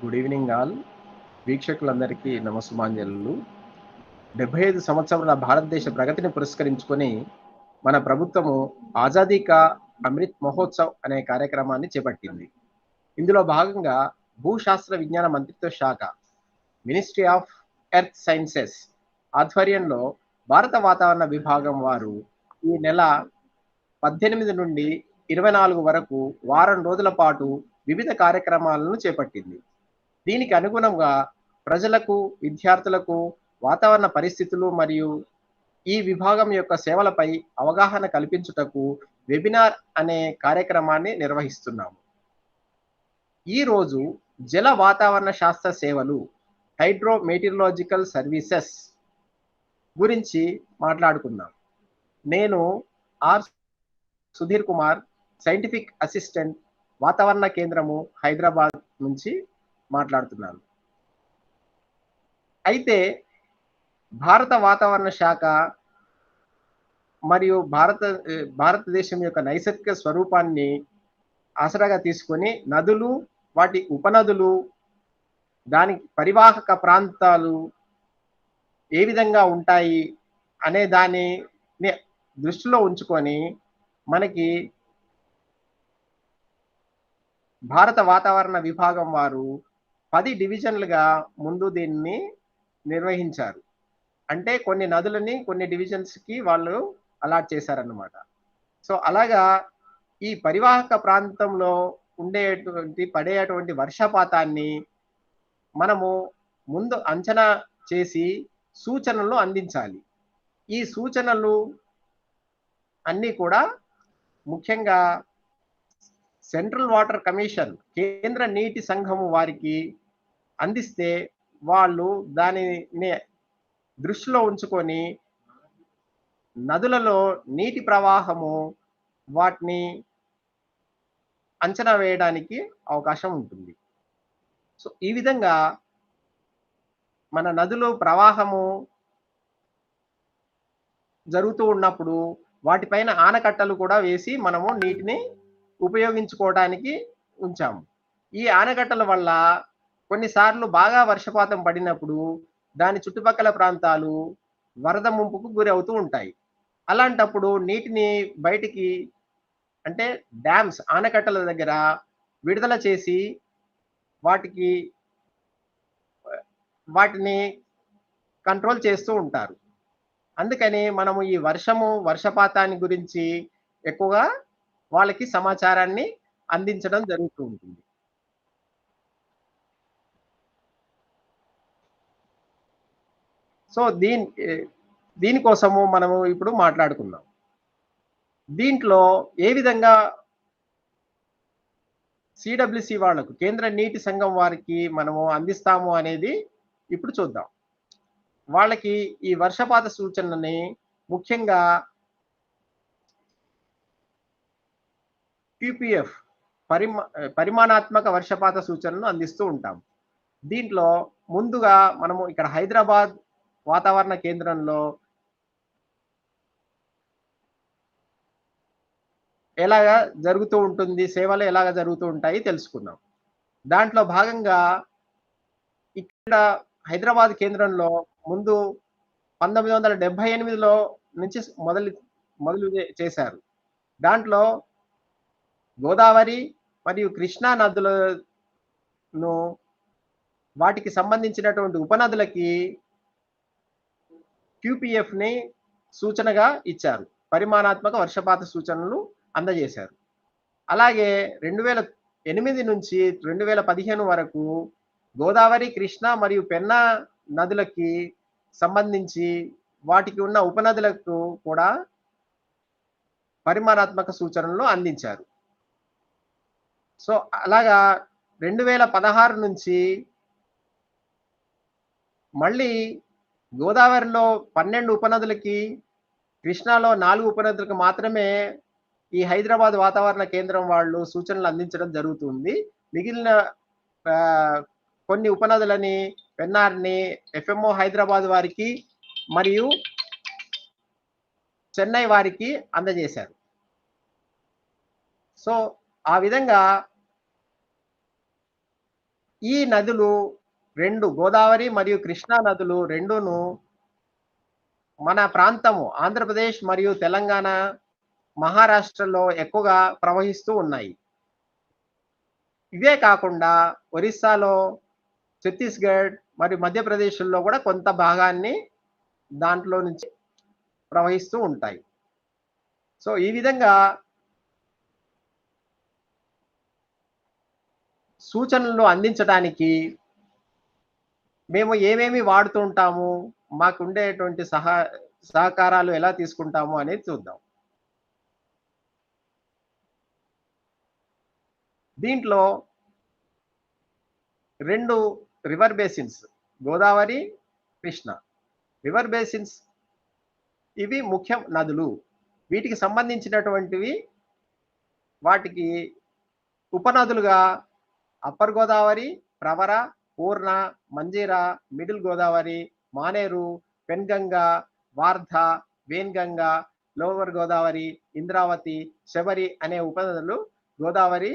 Good evening all వీక్షకులందరికీ నమస్సుమాంజలు. 75 సంవత్సరాల భారతదేశ ప్రగతిని పురస్కరించుకొని మన ప్రభుత్వము ఆజాదీ కా అమృత్ మహోత్సవ్ అనే కార్యక్రమాన్ని చేపట్టింది. ఇందులో భాగంగా భూశాస్త్ర విజ్ఞాన మంత్రిత్వ శాఖ మినిస్ట్రీ ఆఫ్ ఎర్త్ సైన్సెస్ ఆధ్వర్యంలో భారత వాతావరణ విభాగం వారు ఈ నెల 18 నుండి 24 వరకు వారం రోజుల పాటు వివిధ కార్యక్రమాలను చేపట్టింది. దీనికి అనుగుణంగా ప్రజలకు, విద్యార్థులకు వాతావరణ పరిస్థితులు మరియు ఈ విభాగం యొక్క సేవలపై అవగాహన కల్పించుటకు వెబినార్ అనే కార్యక్రమాన్ని నిర్వహిస్తున్నాము. ఈరోజు జల వాతావరణ శాస్త్ర సేవలు హైడ్రో మెటీరియలాజికల్ సర్వీసెస్ గురించి మాట్లాడుకుందాం. నేను R Sudheer Kumar, scientific assistant, వాతావరణ కేంద్రము హైదరాబాద్ నుంచి మాట్లాడుతున్నాను. అయితే భారత వాతావరణ శాఖ మరియు భారతదేశం యొక్క నైసర్గిక స్వరూపాన్ని ఆసరాగా తీసుకొని నదులు, వాటి ఉపనదులు, దానికి పరివాహక ప్రాంతాలు ఏ విధంగా ఉంటాయి అనే దానిని దృష్టిలో ఉంచుకొని మనకి భారత వాతావరణ విభాగం వారు 10 డివిజన్లుగా ముందు దీన్ని నిర్వహించారు. అంటే కొన్ని నదులని కొన్ని డివిజన్స్‌కి వాళ్ళు అలాట్ చేశారన్నమాట. సో అలాగా ఈ పరివాహక ప్రాంతంలో పడేటువంటి వర్షపాతాన్ని మనము ముందు అంచనా చేసి సూచనలు అందించాలి. ఈ సూచనలు అన్నీ కూడా ముఖ్యంగా సెంట్రల్ వాటర్ కమిషన్, కేంద్ర నీటి సంఘము వారికి అందిస్తే వాళ్ళు దానిని దృష్టిలో ఉంచుకొని నదులలో నీటి ప్రవాహము వాటిని అంచనా వేయడానికి అవకాశం ఉంటుంది. సో ఈ విధంగా మన నదులో ప్రవాహము జరుగుతూ ఉన్నప్పుడు వాటిపైన ఆనకట్టలు కూడా వేసి మనము నీటిని ఉపయోగించుకోవడానికి ఉంచాము. ఈ ఆనకట్టల వల్ల కొన్నిసార్లు బాగా వర్షపాతం పడినప్పుడు దాని చుట్టుపక్కల ప్రాంతాలు వరద ముంపుకు గురి అవుతూ ఉంటాయి. అలాంటప్పుడు నీటిని బయటికి అంటే డ్యామ్స్, ఆనకట్టల దగ్గర విడుదల చేసి వాటిని కంట్రోల్ చేస్తూ ఉంటారు. అందుకని మనము ఈ వర్షపాతాన్ని గురించి ఎక్కువగా వాళ్ళకి సమాచారాన్ని అందించడం జరుగుతూ ఉంటుంది. సో దీనికోసము మనము ఇప్పుడు మాట్లాడుకుందాం. దీంట్లో ఏ విధంగా సిడబ్ల్యూసి వాళ్ళకు, కేంద్ర నీటి సంఘం వారికి మనము అందిస్తాము అనేది ఇప్పుడు చూద్దాం. వాళ్ళకి ఈ వర్షపాత సూచనని ముఖ్యంగా క్యూపీఎఫ్ పరిమాణాత్మక వర్షపాత సూచనను అందిస్తూ ఉంటాం. దీంట్లో ముందుగా మనము ఇక్కడ హైదరాబాద్ వాతావరణ కేంద్రంలో ఎలాగా జరుగుతూ ఉంటుంది, సేవలు ఎలాగ జరుగుతూ ఉంటాయి తెలుసుకుందాం. దాంట్లో భాగంగా ఇక్కడ హైదరాబాద్ కేంద్రంలో ముందు 1978లో నుంచి మొదలు చేశారు. దాంట్లో గోదావరి మరియు కృష్ణా నదులను వాటికి సంబంధించినటువంటి ఉపనదులకి క్యూపీఎఫ్‌ని సూచనగా ఇచ్చారు. పరిమాణాత్మక వర్షపాత సూచనలు అందజేశారు. అలాగే 2008 నుంచి 2015 వరకు గోదావరి, కృష్ణా మరియు పెన్నా నదులకి సంబంధించి వాటికి ఉన్న ఉపనదులకు కూడా పరిమాణాత్మక సూచనలు అందించారు. సో అలాగా 2016 నుంచి మళ్ళీ గోదావరిలో 12 ఉపనదులకి, కృష్ణాలో 4 ఉపనదులకు మాత్రమే ఈ హైదరాబాద్ వాతావరణ కేంద్రం వాళ్ళు సూచనలు అందించడం జరుగుతుంది. మిగిలిన కొన్ని ఉపనదులని, పెన్నార్‌ని ఎఫ్ఎంఓ హైదరాబాద్ వారికి మరియు చెన్నై వారికి అందజేశారు. సో ఆ విధంగా ఈ నదులు రెండు, గోదావరి మరియు కృష్ణా నదులు రెండును మన ప్రాంతము ఆంధ్రప్రదేశ్ మరియు తెలంగాణ, మహారాష్ట్రలో ఎక్కువగా ప్రవహిస్తూ ఉన్నాయి. ఇవే కాకుండా ఒరిస్సాలో, ఛత్తీస్గఢ్ మరియు మధ్యప్రదేశ్‌లో కూడా కొంత భాగాన్ని దాంట్లో నుంచి ప్రవహిస్తూ ఉంటాయి. సో, ఈ విధంగా సూచనలు అందించడానికి మేము ఏమేమి వాడుతూ ఉంటాము, మాకుండేటువంటి సహకారాలు ఎలా తీసుకుంటాము అనేది చూద్దాం. దీంట్లో 2 river basins, Godavari, Krishna. River basins ఇవి ముఖ్య నదులు. వీటికి సంబంధించినటువంటివి వాటికి ఉపనదులుగా అప్పర్ గోదావరి, ప్రవర, పూర్ణ, మంజీరా, మిడిల్ గోదావరి, మానేరు, పెన్గంగా, వార్ధ, వేన్గంగా, లోవర్ గోదావరి, ఇంద్రావతి, శబరి అనే ఉపనదులు గోదావరి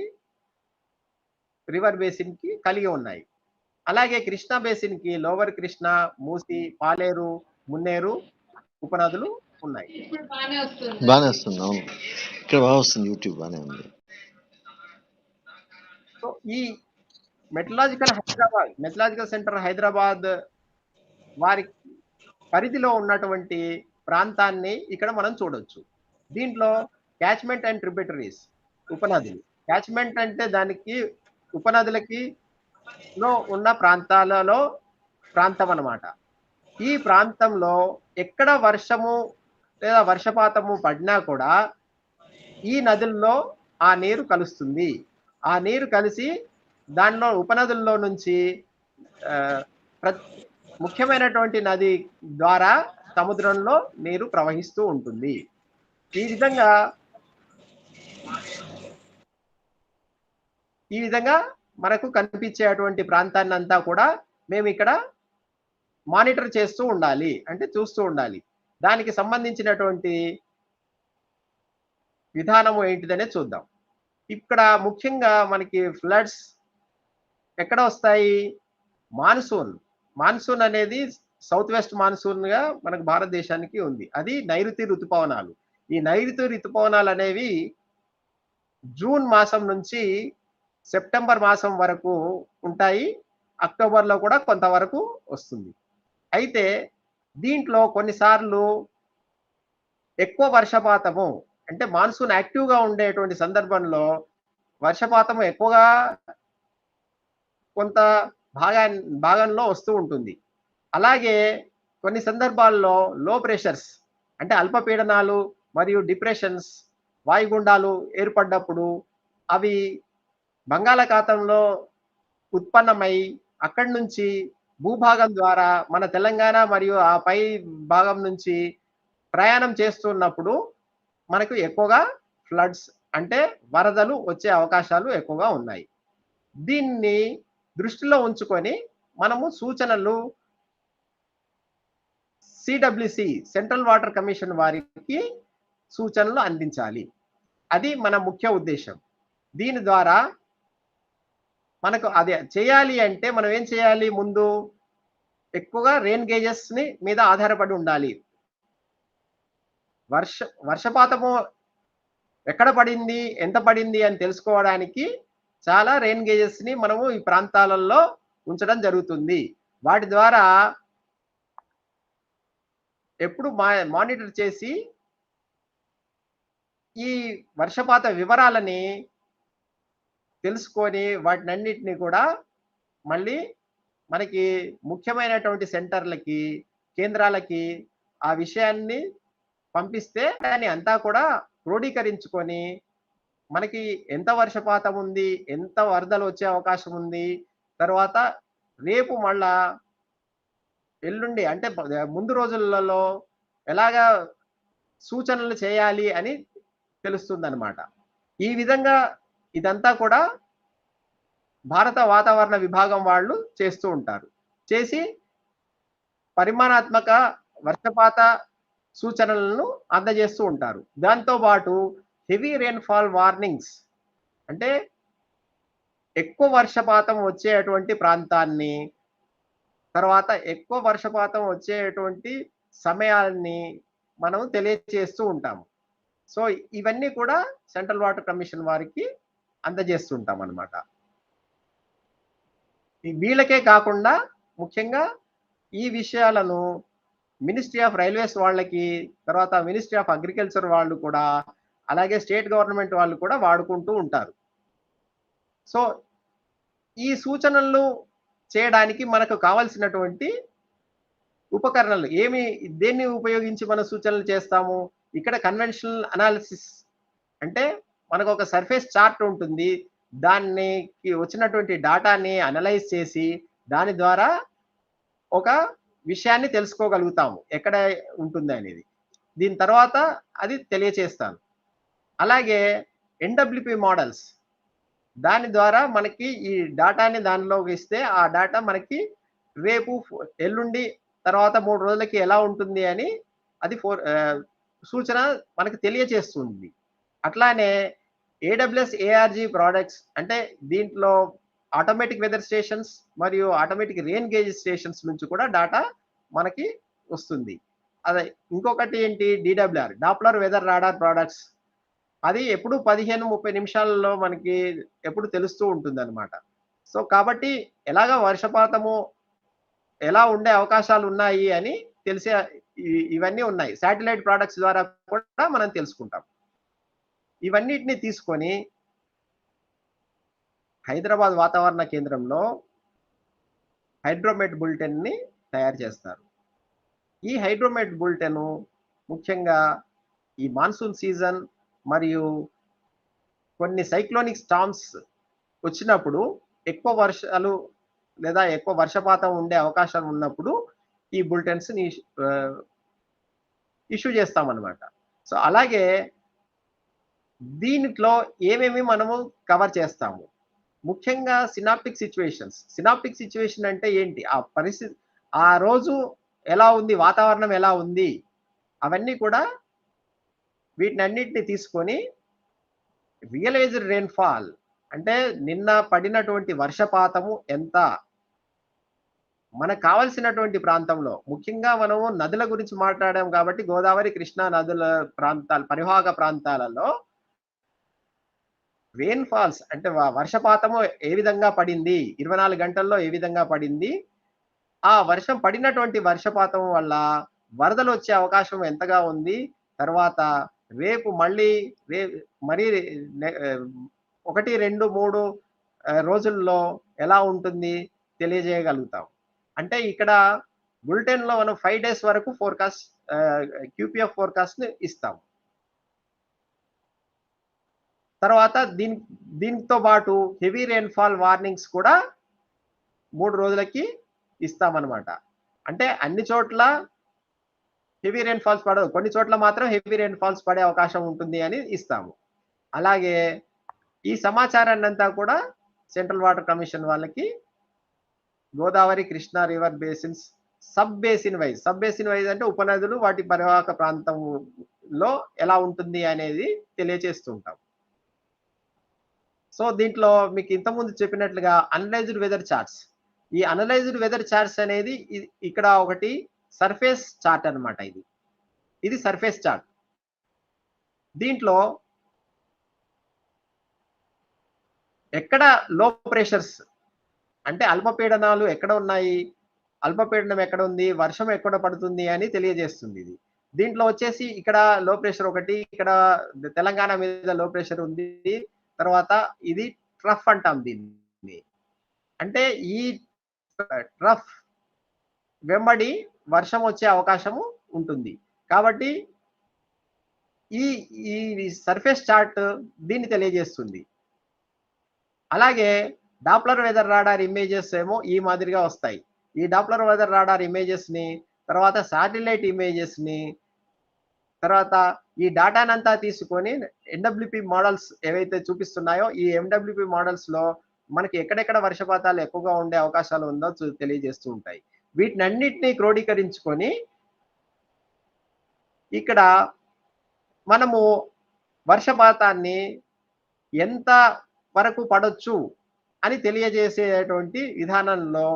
రివర్ బేసిన్ కి కలిగి ఉన్నాయి. అలాగే కృష్ణా బేసిన్ కి లోవర్ కృష్ణ, మూసి, పాలేరు, మున్నేరు ఉపనదులు ఉన్నాయి. బానే వస్తుంది. అవును, ఇక్కడ బాగా వస్తుంది. యూట్యూబ్ బానే ఉంది. సో ఈ మెటలాజికల్ సెంటర్ హైదరాబాద్ వారి పరిధిలో ఉన్నటువంటి ప్రాంతాన్ని ఇక్కడ మనం చూడొచ్చు. దీంట్లో క్యాచ్మెంట్ అండ్ ట్రిబ్యూటరీస్ ఉపనదులు. క్యాచ్మెంట్ అంటే దానికి ఉపనదులకి లో ఉన్న ప్రాంతాలలో ప్రాంతం అన్నమాట. ఈ ప్రాంతంలో ఎక్కడ వర్షము లేదా వర్షపాతము పడినా కూడా ఈ నదుల్లో ఆ నీరు కలుస్తుంది. ఆ నీరు కలిసి దానిలో ఉపనదుల్లో నుంచి ముఖ్యమైనటువంటి నది ద్వారా సముద్రంలో నీరు ప్రవహిస్తూ ఉంటుంది. ఈ విధంగా మనకు కనిపించేటువంటి ప్రాంతాన్ని అంతా కూడా మేము ఇక్కడ మానిటర్ చేస్తూ ఉండాలి, అంటే చూస్తూ ఉండాలి. దానికి సంబంధించినటువంటి విధానము ఏంటిదనే చూద్దాం. ఇక్కడ ముఖ్యంగా మనకి ఫ్లడ్స్ ఎక్కడ వస్తాయి? మాన్సూన్ అనేది సౌత్ వెస్ట్ మాన్సూన్ గా మనకు భారతదేశానికి ఉంది. అది నైరుతి ఋతుపవనాలు. ఈ నైరుతి ఋతుపవనాలు అనేవి జూన్ మాసం నుంచి సెప్టెంబర్ మాసం వరకు ఉంటాయి. అక్టోబర్లో కూడా కొంతవరకు వస్తుంది. అయితే దీంట్లో కొన్నిసార్లు ఎక్కువ వర్షపాతము, అంటే మాన్సూన్ యాక్టివ్గా ఉండేటువంటి సందర్భంలో వర్షపాతము ఎక్కువగా కొంత భాగంలో వస్తూ ఉంటుంది. అలాగే కొన్ని సందర్భాల్లో లో ప్రెషర్స్, అంటే అల్పపీడనాలు మరియు డిప్రెషన్స్, వాయుగుండాలు ఏర్పడ్డప్పుడు అవి బంగాళాఖాతంలో ఉత్పన్నమై అక్కడి నుంచి భూభాగం ద్వారా మన తెలంగాణ మరియు ఆ పై భాగం నుంచి ప్రయాణం చేస్తున్నప్పుడు మనకు ఎక్కువగా ఫ్లడ్స్, అంటే వరదలు వచ్చే అవకాశాలు ఎక్కువగా ఉన్నాయి. దీన్ని దృష్టిలో ఉంచుకొని మనము సూచనలు సిడబ్ల్యూసి, సెంట్రల్ వాటర్ కమిషన్ వారికి సూచనలు అందించాలి. అది మన ముఖ్య ఉద్దేశం. దీని ద్వారా మనకు అదే చేయాలి అంటే మనం ఏం చేయాలి? ముందు ఎక్కువగా రెయిన్ గేజెస్ ని మీద ఆధారపడి ఉండాలి. వర్షపాతము ఎక్కడ పడింది, ఎంత పడింది అని తెలుసుకోవడానికి చాలా రెయిన్ గేజెస్ ని మనము ఈ ప్రాంతాలలో ఉంచడం జరుగుతుంది. వాటి ద్వారా ఎప్పుడు మానిటర్ చేసి ఈ వర్షపాత వివరాలని తెలుసుకొని వాటినన్నిటిని కూడా మళ్ళీ మనకి ముఖ్యమైనటువంటి సెంటర్లకి, కేంద్రాలకి ఆ విషయాన్ని పంపిస్తే దాన్ని అంతా కూడా క్రోడీకరించుకొని మనకి ఎంత వర్షపాతం ఉంది, ఎంత వరదలు వచ్చే అవకాశం ఉంది, తర్వాత రేపు మళ్ళా ఎల్లుండి అంటే ముందు రోజులలో ఎలాగా సూచనలు చేయాలి అని తెలుస్తుందన్నమాట. ఈ విధంగా ఇదంతా కూడా భారత వాతావరణ విభాగం వాళ్ళు చేస్తూ ఉంటారు. చేసి పరిమాణాత్మక వర్షపాత సూచనలను అందజేస్తూ ఉంటారు. దాంతో పాటు హెవీ రెయిన్ఫాల్ వార్నింగ్స్, అంటే ఎక్కువ వర్షపాతం వచ్చేటువంటి ప్రాంతాన్ని, తర్వాత ఎక్కువ వర్షపాతం వచ్చేటువంటి సమయాన్ని మనం తెలియజేస్తూ ఉంటాము. సో, ఇవన్నీ కూడా సెంట్రల్ వాటర్ కమిషన్ వారికి అందజేస్తూ ఉంటామనమాట. వీళ్ళకే కాకుండా ముఖ్యంగా ఈ విషయాలను మినిస్ట్రీ ఆఫ్ రైల్వేస్ వాళ్ళకి, తర్వాత మినిస్ట్రీ ఆఫ్ అగ్రికల్చర్ వాళ్ళు కూడా, అలాగే స్టేట్ గవర్నమెంట్ వాళ్ళు కూడా వాడుకుంటూ ఉంటారు. సో, ఈ సూచనలు చేయడానికి మనకు కావాల్సినటువంటి ఉపకరణలు దేన్ని ఉపయోగించి మనం సూచనలు చేస్తాము? ఇక్కడ కన్వెన్షనల్ అనాలిసిస్ అంటే మనకొక సర్ఫేస్ చార్ట్ ఉంటుంది. దానికి వచ్చినటువంటి డాటాని అనలైజ్ చేసి, దాని ద్వారా ఒక విషయాన్ని తెలుసుకోగలుగుతాము. ఎక్కడ ఉంటుందనేది. దీని తర్వాత అది తెలియచేస్తాను. అలాగే ఎన్‌డబ్ల్యూపీ మోడల్స్ దాని ద్వారా మనకి ఈ డాటాని దానిలోకి ఇస్తే, ఆ డాటా మనకి రేపు, ఎల్లుండి, తర్వాత 3 రోజులకి ఎలా ఉంటుంది అని అది సూచన మనకు తెలియచేస్తుంది. అట్లానే ఏడబ్ల్యూఎస్ ఏఆర్‌జీ ప్రొడక్ట్స్ అంటే దీంట్లో ఆటోమేటిక్ వెదర్ స్టేషన్స్ మరియు ఆటోమేటిక్ రెయిన్ గేజ్ స్టేషన్స్ నుంచి కూడా డాటా మనకి వస్తుంది. అదే ఇంకొకటి ఏంటి డీడబ్ల్యూఆర్ డాప్లర్ వెదర్ రాడార్ ప్రొడక్ట్స్. అది ఎప్పుడు 15, 30 నిమిషాలలో మనకి ఎప్పుడు తెలుస్తూ ఉంటుందన్నమాట. సో, కాబట్టి ఎలాగా వర్షపాతము ఎలా ఉండే అవకాశాలు ఉన్నాయి అని తెలిసే ఇవన్నీ ఉన్నాయి. శాటిలైట్ ప్రొడక్ట్స్ ద్వారా కూడా మనం తెలుసుకుంటాం. ఇవన్నిటిని తీసుకొని హైదరాబాద్ వాతావరణ కేంద్రంలో హైడ్రోమెట్ బులెటిన్‌ని తయారు చేస్తారు. ఈ హైడ్రోమెట్ బులెటిను ముఖ్యంగా ఈ మాన్సూన్ సీజన్ మరియు కొన్ని సైక్లోనిక్ స్టార్మ్స్ వచ్చినప్పుడు ఎక్కువ వర్షాలు లేదా ఎక్కువ వర్షపాతం ఉండే అవకాశం ఉన్నప్పుడు ఈ బులెటిన్స్‌ని ఇష్యూ చేస్తామన్నమాట. సో, అలాగే దీనిలో ఏమేమి మనము కవర్ చేస్తాము? ముఖ్యంగా సినాప్టిక్ సిట్యుయేషన్స్. సినాప్టిక్ సిట్యుయేషన్ అంటే ఏంటి? ఆ పరిస్థితి ఆ రోజు ఎలా ఉంది? వాతావరణం ఎలా ఉంది? అవన్నీ కూడా వీటినన్నిటిని తీసుకొని రియలైజ్డ్ రెయిన్‌ఫాల్ అంటే నిన్న పడినటువంటి వర్షపాతము ఎంత? మనకు కావాల్సినటువంటి ప్రాంతంలో ముఖ్యంగా మనము నదుల గురించి మాట్లాడాం కాబట్టి గోదావరి, కృష్ణా నదుల ప్రాంతాలు పరివాహక ప్రాంతాలలో రెయిన్‌ఫాల్స్ అంటే వర్షపాతము ఏ విధంగా పడింది? 24 గంటల్లో ఏ విధంగా పడింది? ఆ వర్షం పడినటువంటి వర్షపాతం వల్ల వరదలొచ్చే అవకాశం ఎంతగా ఉంది? తర్వాత రేపు మళ్ళీ రే మరి నె 1, 2, 3 రోజుల్లో ఎలా ఉంటుంది తెలియజేయగలుగుతాం. అంటే ఇక్కడ బులెటిన్‌లో మనం 5 డేస్ వరకు ఫోర్‌కాస్ట్ క్యూపీఎఫ్ ఫోర్‌కాస్ట్‌ని ఇస్తాం. తర్వాత దీనితో పాటు హెవీ రెయిన్‌ఫాల్ వార్నింగ్స్ కూడా 3 రోజులకి ఇస్తామన్నమాట. అంటే అన్ని చోట్ల హెవీ రెయిన్‌ఫాల్స్ పడవు. కొన్ని చోట్ల మాత్రం హెవీ రెయిన్‌ఫాల్స్ పడే అవకాశం ఉంటుంది అని ఇస్తాము. అలాగే ఈ సమాచారాన్నంతా కూడా సెంట్రల్ వాటర్ కమిషన్ వాళ్ళకి Godavari, Krishna river basins sub basin wise అంటే ఉపనదులు వాటి పరివాహక ప్రాంతంలో ఎలా ఉంటుంది అనేది తెలియజేస్తూ ఉంటాం. సో, దీంట్లో మీకు ఇంతకుముందు చెప్పినట్లుగా అనలైజ్డ్ వెదర్ చార్ట్స్. ఈ అనలైజ్డ్ వెదర్ చార్ట్స్ అనేది ఇక్కడ ఒకటి సర్ఫేస్ చార్ట్ అన్నమాట ఇది. ఇది సర్ఫేస్ చార్ట్. దీంట్లో ఎక్కడ లో ప్రెషర్స్ అంటే అల్పపీడనాలు ఎక్కడ ఉన్నాయి? అల్పపీడనం ఎక్కడ ఉంది? వర్షం ఎక్కడ పడుతుంది అని తెలియజేస్తుంది ఇది. దీంట్లో వచ్చేసి ఇక్కడ లో ప్రెషర్ ఒకటి, ఇక్కడ తెలంగాణ మీద లో ప్రెషర్ ఉంది. తర్వాత ఇది ట్రఫ్ అంటాం దీన్ని. అంటే ఈ ట్రఫ్ వెంబడి వర్షం వచ్చే అవకాశము ఉంటుంది. కాబట్టి ఈ ఈ సర్ఫేస్ చార్ట్ దీన్ని తెలియజేస్తుంది. అలాగే డాప్లర్ వెదర్ రాడార్ ఇమేజెస్ ఏమో ఈ మాదిరిగా వస్తాయి. ఈ డాప్లర్ వెదర్ రాడార్ ఇమేజెస్‌ని, తర్వాత శాటిలైట్ ఇమేజెస్‌ని, తర్వాత ఈ డాటానంతా తీసుకొని ఎన్‌డబ్ల్యూపీ మోడల్స్ ఏవైతే చూపిస్తున్నాయో, ఈ ఎండబ్ల్యూపీ మోడల్స్‌లో మనకి ఎక్కడెక్కడ వర్షపాతాలు ఎక్కువగా ఉండే అవకాశాలు ఉందో తెలియజేస్తూ ఉంటాయి. వీటినన్నిటిని క్రోడీకరించుకొని ఇక్కడ మనము వర్షపాతాన్ని ఎంత వరకు పడొచ్చు అని తెలియజేసేటువంటి విధానంలో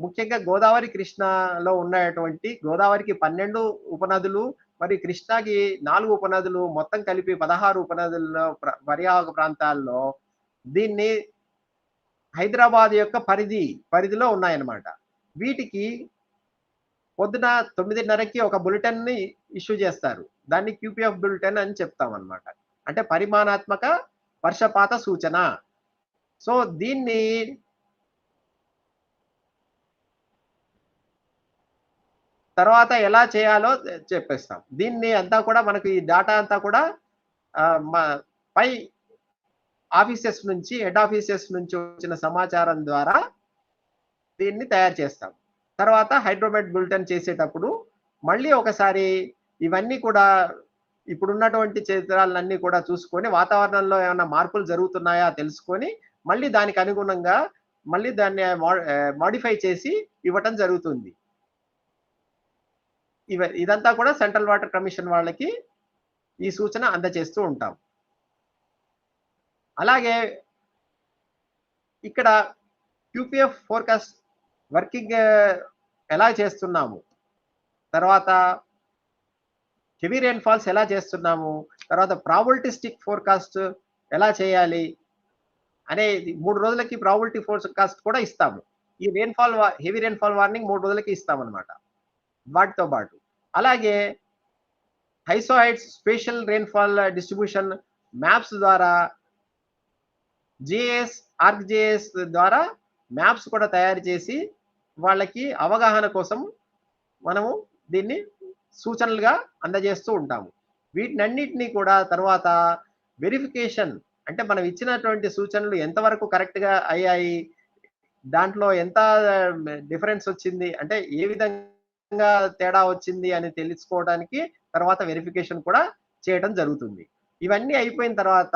ముఖ్యంగా గోదావరి కృష్ణలో ఉన్నటువంటి గోదావరికి 12 ఉపనదులు మరియు కృష్ణాకి 4 ఉపనదులు మొత్తం కలిపి 16 ఉపనదుల్లో పరివాహక ప్రాంతాల్లో దీన్ని హైదరాబాద్ యొక్క పరిధిలో ఉన్నాయన్నమాట. వీటికి పొద్దున 9:30కి ఒక బులెటిన్ ని ఇష్యూ చేస్తారు. దాన్ని క్యూపీఎఫ్ బులెటిన్ అని చెప్తామన్నమాట. అంటే పరిమాణాత్మక వర్షపాత సూచన. సో దీన్ని తర్వాత ఎలా చేయాలో చెప్పేస్తాం. దీన్ని అంతా కూడా మనకు ఈ డాటా అంతా కూడా పై ఆఫీసెస్ నుంచి హెడ్ ఆఫీసెస్ నుంచి వచ్చిన సమాచారం ద్వారా దీన్ని తయారు చేస్తాం. తర్వాత హైడ్రోమెట్ బులెటిన్ చేసేటప్పుడు మళ్ళీ ఒకసారి ఇవన్నీ కూడా ఇప్పుడున్నటువంటి చిత్రాలన్నీ కూడా చూసుకొని వాతావరణంలో ఏమైనా మార్పులు జరుగుతున్నాయా తెలుసుకొని మళ్ళీ దానికి అనుగుణంగా మళ్ళీ దాన్ని మోడిఫై చేసి ఇవ్వటం జరుగుతుంది. ఇదంతా కూడా సెంట్రల్ వాటర్ కమిషన్ వాళ్ళకి ఈ సూచన అందజేస్తూ ఉంటాం. అలాగే ఇక్కడ క్యూపీఎఫ్ ఫోర్కాస్ట్ వర్కింగ్ ఎలా చేస్తున్నాము, తర్వాత హెవీ రెయిన్ఫాల్స్ ఎలా చేస్తున్నాము, తర్వాత ప్రాబబిలిస్టిక్ ఫోర్కాస్ట్ ఎలా చేయాలి అనేది 3 రోజులకి ప్రాబబిలిటీ ఫోర్కాస్ట్ కూడా ఇస్తాము. ఈ హెవీ రెయిన్ఫాల్ వార్నింగ్ 3 రోజులకి ఇస్తామన్నమాట వాటితో పాటు. అలాగే హైసోహైట్స్ స్పేషల్ రెయిన్ఫాల్ డిస్ట్రిబ్యూషన్ మ్యాప్స్ ద్వారా జిఎస్ ఆర్క్జిఎస్ ద్వారా మ్యాప్స్ కూడా తయారు చేసి వాళ్ళకి అవగాహన కోసం మనము దీన్ని సూచనలుగా అందజేస్తూ ఉంటాము. వీటినన్నిటినీ కూడా తర్వాత వెరిఫికేషన్, అంటే మనం ఇచ్చినటువంటి సూచనలు ఎంతవరకు కరెక్ట్గా అయ్యాయి, దాంట్లో ఎంత డిఫరెన్స్ వచ్చింది, అంటే ఏ విధంగా తేడా వచ్చింది అని తెలుసుకోవడానికి తర్వాత వెరిఫికేషన్ కూడా చేయడం జరుగుతుంది. ఇవన్నీ అయిపోయిన తర్వాత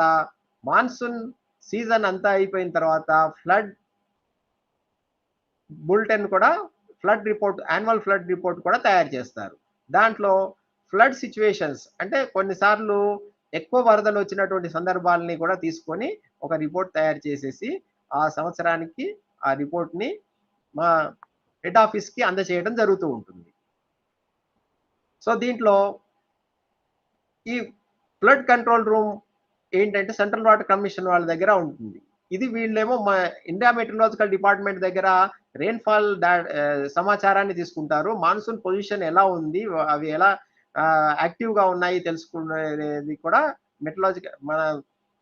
మాన్సూన్ సీజన్ అంతా అయిపోయిన తర్వాత ఫ్లడ్ బులెటిన్ కూడా యాన్యువల్ ఫ్లడ్ రిపోర్ట్ కూడా తయారు చేస్తారు. దాంట్లో ఫ్లడ్ సిచ్యువేషన్స్ అంటే కొన్నిసార్లు ఎక్కువ వరదలు వచ్చినటువంటి సందర్భాలని కూడా తీసుకొని ఒక రిపోర్ట్ తయారు చేసేసి ఆ సంవత్సరానికి ఆ రిపోర్ట్ని మా హెడ్ ఆఫీస్కి అందజేయడం జరుగుతూ ఉంటుంది. సో దీంట్లో ఈ ఫ్లడ్ కంట్రోల్ రూమ్ ఏంటంటే సెంట్రల్ వాటర్ కమిషన్ వాళ్ళ దగ్గర ఉంటుంది. ఇది వీళ్ళేమో మా ఇండియా మెట్రలాజికల్ డిపార్ట్మెంట్ దగ్గర రెయిన్ఫాల్ సమాచారాన్ని తీసుకుంటారు. మాన్సూన్ పొజిషన్ ఎలా ఉంది, అవి ఎలా యాక్టివ్గా ఉన్నాయి తెలుసుకునేది కూడా మన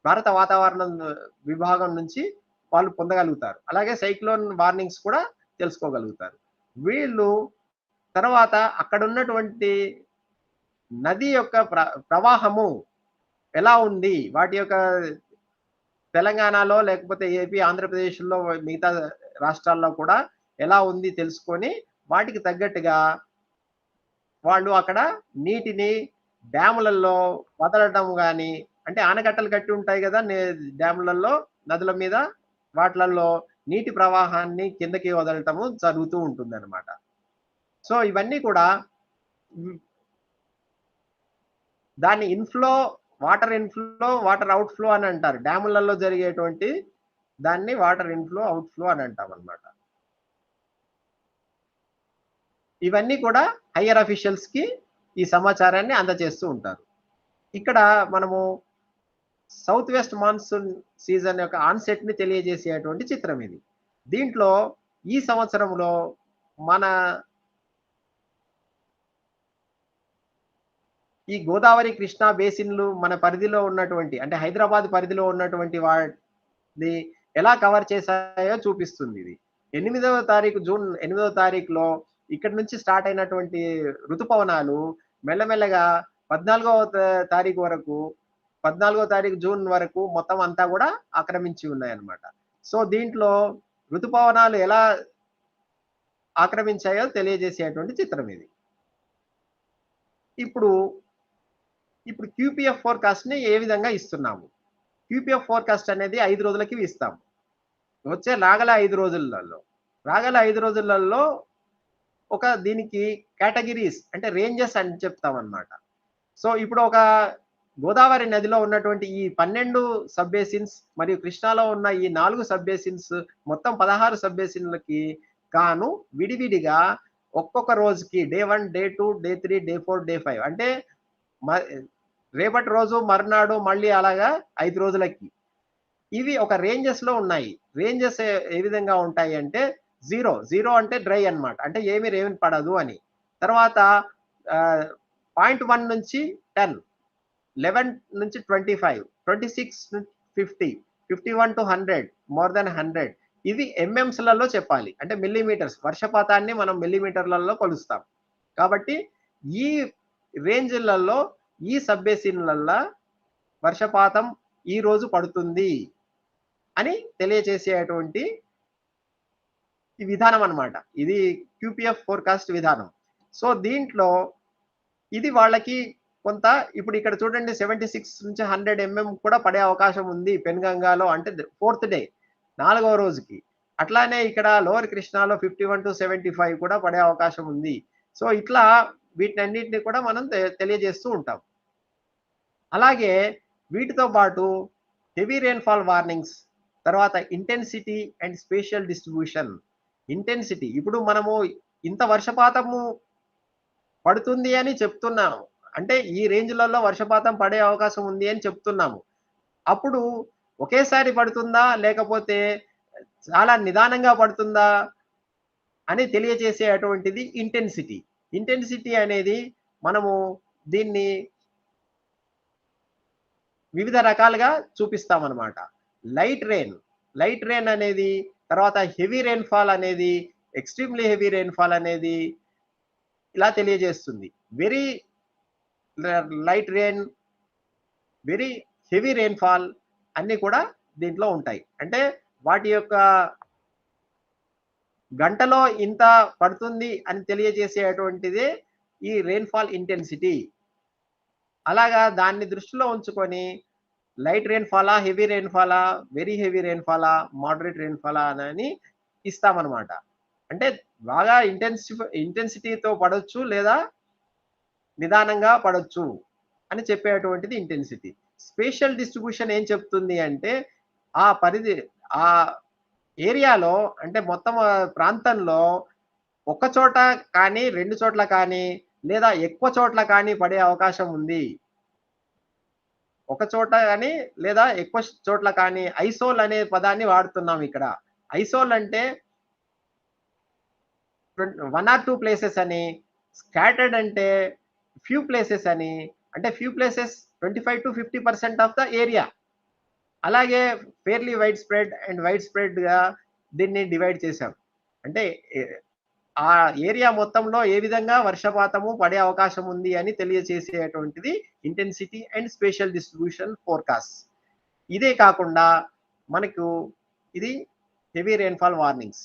భారత వాతావరణం విభాగం నుంచి వాళ్ళు పొందగలుగుతారు. అలాగే సైక్లోన్ వార్నింగ్స్ కూడా తెలుసుకోగలుగుతారు. వీళ్ళు తర్వాత అక్కడ ఉన్నటువంటి నది యొక్క ప్రవాహము ఎలా ఉంది, వాటి యొక్క తెలంగాణలో లేకపోతే ఏపీ ఆంధ్రప్రదేశ్లో మిగతా రాష్ట్రాల్లో కూడా ఎలా ఉంది తెలుసుకొని వాటికి తగ్గట్టుగా వాళ్ళు అక్కడ నీటిని డ్యాములలో వదలడం కానీ, అంటే ఆనకట్టలు కట్టి ఉంటాయి కదా డ్యాములలో, నదుల మీద, వాటిలలో నీటి ప్రవాహాన్ని కిందకి వదలటము జరుగుతూ ఉంటుంది అన్నమాట. సో ఇవన్నీ కూడా దాన్ని వాటర్ ఇన్ఫ్లో వాటర్ అవుట్ఫ్లో అని అంటారు. డ్యాములలో జరిగేటువంటి దాన్ని వాటర్ ఇన్ఫ్లో అవుట్ఫ్లో అని అంటాం అన్నమాట. ఇవన్నీ కూడా హయ్యర్ అఫీషియల్స్ కి ఈ సమాచారాన్ని అందజేస్తూ ఉంటారు. ఇక్కడ మనము సౌత్ వెస్ట్ మాన్సూన్ సీజన్ యొక్క ఆన్సెట్ ని తెలియజేసేటువంటి చిత్రం ఇది. దీంట్లో ఈ సంవత్సరంలో మన ఈ గోదావరి కృష్ణా బేసిన్లు మన పరిధిలో ఉన్నటువంటి, అంటే హైదరాబాద్ పరిధిలో ఉన్నటువంటి వాటిని ఎలా కవర్ చేశాయో చూపిస్తుంది. ఇది 8వ తారీఖు జూన్ 8వ తారీఖులో ఇక్కడ నుంచి స్టార్ట్ అయినటువంటి ఋతుపవనాలు మెల్లమెల్లగా 14వ తారీఖు వరకు, 14వ తారీఖు జూన్ వరకు మొత్తం అంతా కూడా ఆక్రమించి ఉన్నాయి అన్నమాట. సో దీంట్లో ఋతుపవనాలు ఎలా ఆక్రమించాయో తెలియజేసేటువంటి చిత్రం ఇది. ఇప్పుడు క్యూపీఎఫ్ ఫోర్కాస్ట్ ని ఏ విధంగా ఇస్తున్నాము? క్యూపీఎఫ్ ఫోర్కాస్ట్ అనేది 5 రోజులకి ఇస్తాము. వచ్చే రాగల 5 రోజులలో ఒక దీనికి కేటగిరీస్ అంటే రేంజెస్ అని చెప్తాం అన్నమాట. సో ఇప్పుడు ఒక గోదావరి నదిలో ఉన్నటువంటి ఈ 12 సబ్ బేసిన్స్ మరియు కృష్ణాలో ఉన్న ఈ 4 సబ్ బేసిన్స్ మొత్తం 16 సబ్ బేసిన్లకి గాను విడివిడిగా ఒక్కొక్క రోజుకి day 1, day 2, day 3, day 4, day 5 అంటే రేపటి రోజు మర్నాడు మళ్ళీ అలాగా 5 రోజులకి ఇవి ఒక రేంజెస్ లో ఉన్నాయి. రేంజెస్ ఏ విధంగా ఉంటాయి అంటే 0 అంటే డ్రై అన్నమాట. అంటే ఏమి రెయిన్ పడదు అని. తర్వాత 0.1 నుంచి 10, 11 నుంచి 25, 26 నుంచి 50, 51 to 100, మోర్ దెన్ 100 ఇవి ఎంఎంస్లలో చెప్పాలి. అంటే మిల్లీమీటర్స్, వర్షపాతాన్ని మనం మిల్లీమీటర్లలో కొలుస్తాం. కాబట్టి ఈ రేంజ్లలో ఈ సబ్ బేసిన్లల్లో వర్షపాతం ఈ రోజు పడుతుంది అని తెలియజేసేటువంటి ఈ విధానం అన్నమాట. ఇది క్యూపీఎఫ్ ఫోర్కాస్ట్ విధానం. సో దీంట్లో ఇది వాళ్ళకి కొంత ఇప్పుడు ఇక్కడ చూడండి 76 నుంచి 100 mm కూడా పడే అవకాశం ఉంది పెన్గంగాలో, అంటే 4th డే 4వ రోజుకి. అట్లానే ఇక్కడ లోవర్ కృష్ణాలో 51 to 75 కూడా పడే అవకాశం ఉంది. సో ఇట్లా వీటన్నిటిని కూడా మనం తెలియజేస్తూ ఉంటాం. అలాగే వీటితో పాటు హెవీ రెయిన్ఫాల్ వార్నింగ్స్, తర్వాత intensity and spatial distribution. Intensity ఇప్పుడు మనము ఇంత వర్షపాతము పడుతుంది అని చెప్తున్నాము, అంటే ఈ రేంజ్లలో వర్షపాతం పడే అవకాశం ఉంది అని చెప్తున్నాము. అప్పుడు ఒకేసారి పడుతుందా లేకపోతే చాలా నిదానంగా పడుతుందా అని తెలియజేసేటువంటిది ఇంటెన్సిటీ. ఇంటెన్సిటీ అనేది మనము దీన్ని వివిధ రకాలుగా చూపిస్తామన్నమాట. లైట్ రెయిన్ అనేది, తర్వాత హెవీ రెయిన్ఫాల్ అనేది, ఎక్స్ట్రీమ్లీ హెవీ రెయిన్ఫాల్ అనేది ఇలా తెలియజేస్తుంది. Very light rain, very heavy rainfall అన్ని కూడా దీంట్లో ఉంటాయి. అంటే వాటి యొక్క గంటలో ఇంత పడుతుంది అని తెలియజేసేటువంటిదే ఈ రెయిన్ఫాల్ ఇంటెన్సిటీ. అలాగా దాన్ని దృష్టిలో ఉంచుకొని లైట్ రెయిన్ఫాలా, హెవీ రెయిన్ఫాలా, వెరీ హెవీ రెయిన్ఫాలా, మోడరేట్ రెయిన్ఫాలా అని ఇస్తామన్నమాట. అంటే బాగా ఇంటెన్సిటీతో పడొచ్చు లేదా నిదానంగా పడొచ్చు అని చెప్పేటువంటిది ఇంటెన్సిటీ. స్పేషియల్ డిస్ట్రిబ్యూషన్ ఏం చెప్తుంది అంటే ఆ పరిధి, ఆ ఏరియాలో, అంటే మొత్తం ప్రాంతంలో ఒక చోట కానీ 2 చోట్ల కానీ లేదా ఎక్కువ చోట్ల కానీ పడే అవకాశం ఉంది. ఒక చోట కానీ లేదా ఎక్కువ చోట్ల కానీ. ఐసోల్ అనే పదాన్ని వాడుతున్నాం ఇక్కడ. ఐసోల్ అంటే 1 or 2 ప్లేసెస్ అని, స్కాటర్డ్ అంటే ఫ్యూ ప్లేసెస్ అని, అంటే few places 25 to 50% of the area. అలాగే fairly wide spread and wide spread గా దీన్ని డివైడ్ చేశాం. అంటే ఆ ఏరియా మొత్తంలో ఏ విధంగా వర్షపాతము పడే అవకాశం ఉంది అని తెలియజేసేటువంటిది intensity and spatial distribution forecast. ఇదే కాకుండా మనకు ఇది హెవీ రెయిన్ఫాల్ వార్నింగ్స్.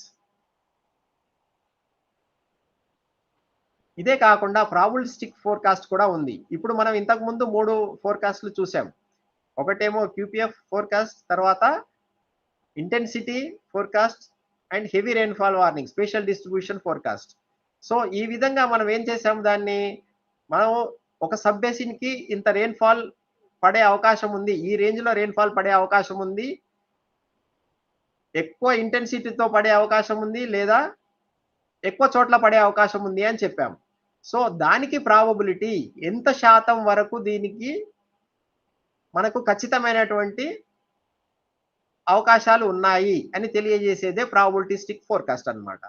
ఇదే కాకుండా ప్రాబబిలిస్టిక్ ఫోర్కాస్ట్ కూడా ఉంది. ఇప్పుడు మనం ఇంతకు ముందు 3 ఫోర్కాస్ట్లు చూసాం. ఒకటేమో క్యూపీఎఫ్ ఫోర్కాస్ట్, తర్వాత intensity forecast and heavy rainfall warning, spatial distribution forecast. So ఈ విధంగా మనం ఏం చేసాం, దాన్ని మనం ఒక సబ్ బేసిన్ కి ఇంత రెయిన్ఫాల్ పడే అవకాశం ఉంది, ఈ రేంజ్ లో రెయిన్ఫాల్ పడే అవకాశం ఉంది, ఎక్కువ ఇంటెన్సిటీతో పడే అవకాశం ఉంది లేదా ఎక్కువ చోట్ల పడే అవకాశం ఉంది అని చెప్పాం. సో దానికి ప్రాబబిలిటీ ఎంత శాతం వరకు దీనికి మనకు ఖచ్చితమైనటువంటి అవకాశాలు ఉన్నాయి అని తెలియజేసేదే ప్రాబబిలిస్టిక్ ఫోర్కాస్ట్ అన్నమాట.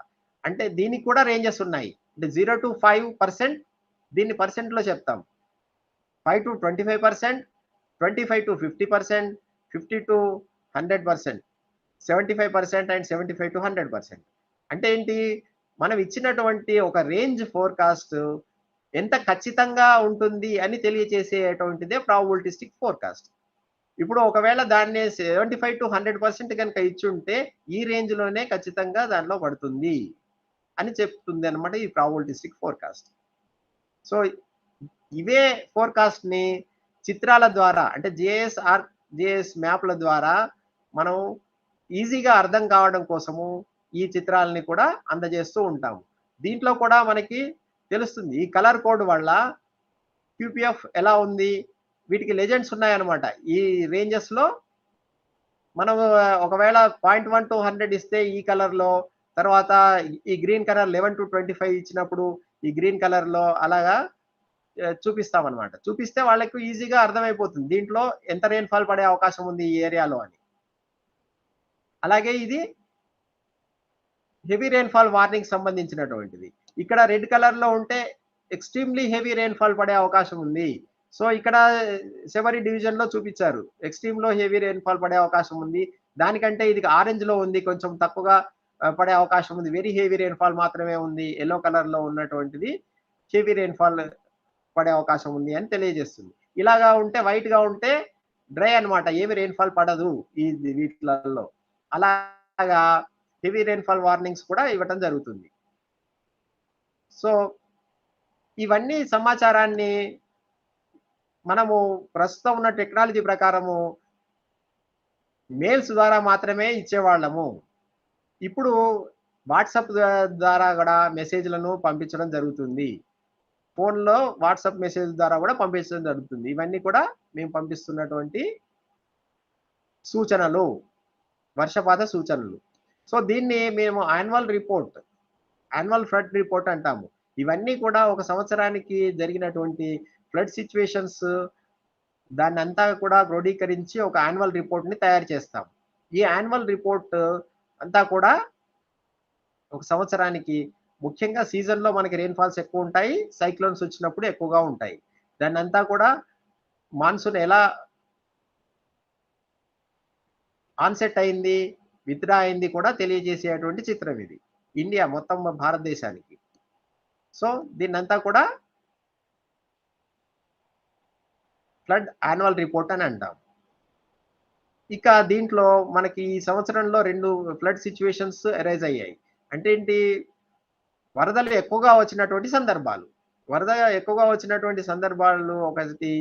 అంటే దీనికి కూడా రేంజెస్ ఉన్నాయి. అంటే 0 to 5% దీన్ని పర్సెంట్ లో చెప్తాం. 5 to 25%, 25 to 50%, 50 to 100%, 75% and 75 to 100%. అంటే ఏంటి, మనం ఇచ్చినటువంటి ఒక రేంజ్ ఫోర్కాస్ట్ ఎంత ఖచ్చితంగా ఉంటుంది అని తెలియజేసేటువంటిదే ప్రాబబిలిస్టిక్ ఫోర్కాస్ట్. ఇప్పుడు ఒకవేళ దాన్ని 75 to 100% కనుక ఇచ్చుంటే ఈ రేంజ్ లోనే ఖచ్చితంగా దానిలో పడుతుంది అని చెప్తుంది అనమాట ఈ ప్రాబబిలిస్టిక్ ఫోర్కాస్ట్. సో ఇవే ఫోర్కాస్ట్ ని చిత్రాల ద్వారా, అంటే జిఐఎస్ మ్యాప్ల ద్వారా మనం ఈజీగా అర్థం కావడం కోసము ఈ చిత్రాలని కూడా అందజేస్తూ ఉంటాము. దీంట్లో కూడా మనకి తెలుస్తుంది ఈ కలర్ కోడ్ వల్ల క్యూపీఎఫ్ ఎలా ఉంది, వీటికి లెజెండ్స్ ఉన్నాయన్నమాట. ఈ రేంజెస్ లో మనం ఒకవేళ 0.1 to 100 ఇస్తే ఈ కలర్ లో, తర్వాత ఈ గ్రీన్ కలర్ 11 to 25 ఇచ్చినప్పుడు ఈ గ్రీన్ కలర్ లో అలాగా చూపిస్తామన్నమాట. చూపిస్తే వాళ్ళకు ఈజీగా అర్థమైపోతుంది దీంట్లో ఎంత రెయిన్‌ఫాల్ పడే అవకాశం ఉంది ఈ ఏరియాలో అని. అలాగే ఇది హెవీ రెయిన్‌ఫాల్ వార్నింగ్ సంబంధించినటువంటిది. ఇక్కడ రెడ్ కలర్ లో ఉంటే ఎక్స్‌ట్రీమ్‌లీ హెవీ రెయిన్‌ఫాల్ పడే అవకాశం ఉంది. సో ఇక్కడ సెవరీ డివిజన్ లో చూపించారు. ఎక్స్‌ట్రీమ్ లో హెవీ రెయిన్‌ఫాల్ పడే అవకాశం ఉంది. దానికంటే ఇది ఆరెంజ్ లో ఉంది. కొంచెం తక్కువగా పడే అవకాశం ఉంది. వెరీ హెవీ రెయిన్‌ఫాల్ మాత్రమే ఉంది. యెల్లో కలర్ లో ఉన్నటువంటిది హెవీ రెయిన్‌ఫాల్ పడే అవకాశం ఉంది అని తెలియజేస్తుంది. ఇలాగా ఉంటే వైట్ గా ఉంటే డ్రై అన్నమాట. ఏమి రెయిన్‌ఫాల్ పడదు ఈ వీటిలలో. అలాగా హెవీ రెయిన్‌ఫాల్ వార్నింగ్స్ కూడా ఇవ్వటం జరుగుతుంది. సో ఇవన్నీ సమాచారాన్ని మనము ప్రస్తుతం ఉన్న టెక్నాలజీ ప్రకారము మెయిల్స్ ద్వారా మాత్రమే ఇచ్చేవాళ్ళము. ఇప్పుడు వాట్సాప్ ద్వారా కూడా మెసేజ్‌లను పంపించడం జరుగుతుంది. ఫోన్‌లో వాట్సాప్ మెసేజ్ ద్వారా కూడా పంపించడం జరుగుతుంది. ఇవన్నీ కూడా మేము పంపిస్తున్నటువంటి సూచనలు. వర్షపాత సూచనలు. సో దీన్ని మేము యాన్యువల్ ఫ్లడ్ రిపోర్ట్ అంటాము. ఇవన్నీ కూడా ఒక సంవత్సరానికి జరిగినటువంటి ఫ్లడ్ సిట్యుయేషన్స్ దాన్నంతా కూడా క్రోడీకరించి ఒక యాన్యువల్ రిపోర్ట్‌ని తయారు చేస్తాం. ఈ యాన్యువల్ రిపోర్ట్ అంతా కూడా ఒక సంవత్సరానికి ముఖ్యంగా సీజన్‌లో మనకి రెయిన్‌ఫాల్స్ ఎక్కువుంటాయి. సైక్లోన్స్ వచ్చినప్పుడు ఎక్కువగా ఉంటాయి. దాన్నంతా కూడా మాన్సూన్ ఎలా ఆన్సెట్ అయింది, విత్‌డ్రా అయింది కూడా తెలియజేసేటువంటి చిత్రం ఇది. ఇండియా మొత్తం భారతదేశానికి. సో దీన్నంతా కూడా ఫ్లడ్ యాన్యువల్ రిపోర్ట్ అని అంటాం. ఇక దీంట్లో మనకి ఈ సంవత్సరంలో 2 ఫ్లడ్ సిట్యుయేషన్స్ అరైజ్ అయ్యాయి. అంటే ఏంటి? వరదలు ఎక్కువగా వచ్చినటువంటి సందర్భాలు. వరద ఎక్కువగా వచ్చినటువంటి సందర్భాలు ఒకటి